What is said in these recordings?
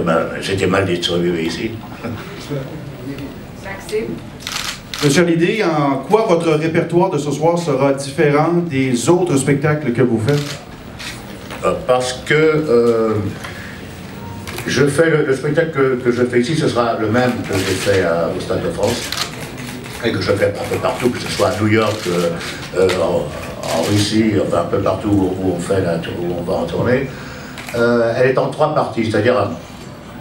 que j'étais mal distribué ici. Maxime? Monsieur Hallyday, en quoi votre répertoire de ce soir sera différent des autres spectacles que vous faites? Parce que je fais le spectacle que je fais ici, ce sera le même que j'ai fait au Stade de France et que je fais un peu partout, que ce soit à New York, en Russie, enfin un peu partout où on va en tournée. Elle est en 3 parties, c'est-à-dire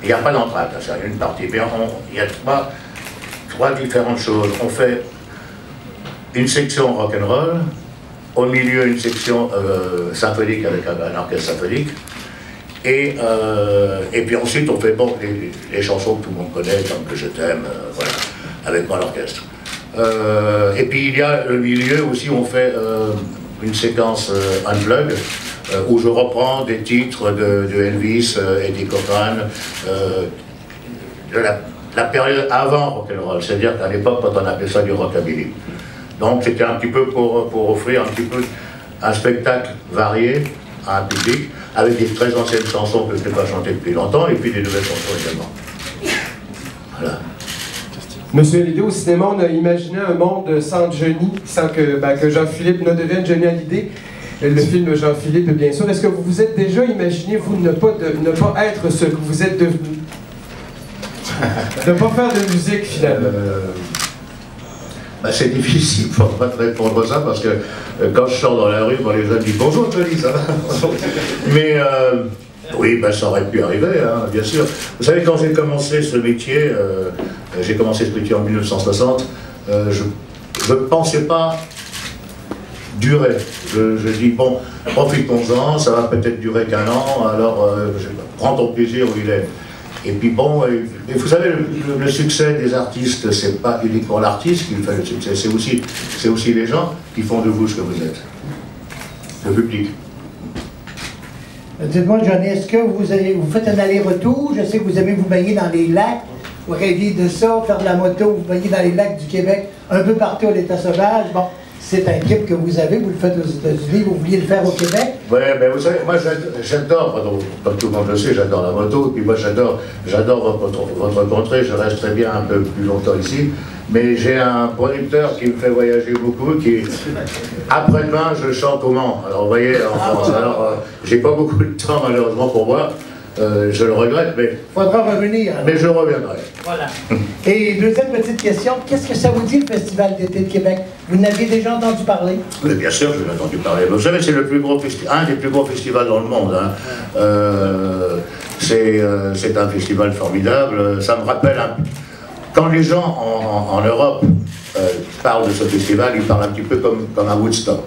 il n'y a pas d'entracte, c'est une partie. Mais il y a trois différentes choses. On fait une section rock'n'roll, au milieu une section symphonique avec un orchestre symphonique, et puis ensuite on fait les chansons que tout le monde connaît, comme Que je t'aime, voilà, avec mon orchestre. Et puis il y a le milieu aussi, on fait une séquence unplug, où je reprends des titres de Elvis, Eddie Cochran, de la période avant rock'n'roll, c'est-à-dire qu'à l'époque, quand on appelait ça du rockabilly. Donc c'était un petit peu pour offrir un petit peu un spectacle varié à un public, avec des très anciennes chansons que je n'ai pas chantées depuis longtemps, et puis des nouvelles chansons également. Voilà. Monsieur Hallyday, au cinéma, on a imaginé un monde sans Johnny, sans que Jean-Philippe ne devienne Johnny Hallyday. Le film Jean-Philippe, bien sûr. Est-ce que vous vous êtes déjà imaginé, vous, ne pas être ce que vous êtes devenu? De ne pas faire de musique, finalement. C'est difficile pour moi de répondre à ça, parce que quand je sors dans la rue, les gens disent « Bonjour Johnny, ça va ?» Mais oui, ça aurait pu arriver, hein, bien sûr. Vous savez, quand j'ai commencé ce métier, en 1960, je ne pensais pas durer. Je dis, bon, profitons-en, ça va peut-être durer qu'un an, alors prends ton plaisir où il est. Et puis bon, vous savez, le succès des artistes, c'est pas uniquement l'artiste qui fait le succès, c'est aussi les gens qui font de vous ce que vous êtes. Le public. Dites-moi, Johnny, est-ce que vous faites un aller-retour? Je sais que vous aimez vous baigner dans les lacs. Vous rêviez de ça, faire de la moto, vous baigner dans les lacs du Québec, un peu partout à l'état sauvage. Bon, c'est un trip que vous avez, vous le faites aux États-Unis, vous vouliez le faire au Québec? Oui, mais vous savez, moi j'adore, comme tout le monde le sait, j'adore la moto, et puis moi j'adore votre contrée, je resterai bien un peu plus longtemps ici, mais j'ai un producteur qui me fait voyager beaucoup, après-demain je chante au Mans, alors vous voyez, en France, alors j'ai pas beaucoup de temps malheureusement pour voir. Je le regrette, mais... Faudra revenir. Alors. Mais je reviendrai. Voilà. Et deuxième petite question, qu'est-ce que ça vous dit, le Festival d'été de Québec? Vous n'aviez déjà entendu parler? Mais bien sûr, je l'ai entendu parler. Vous savez, c'est un des plus gros festivals dans le monde. Hein. C'est un festival formidable. Ça me rappelle... Quand les gens en Europe parlent de ce festival, ils parlent un petit peu comme à Woodstock.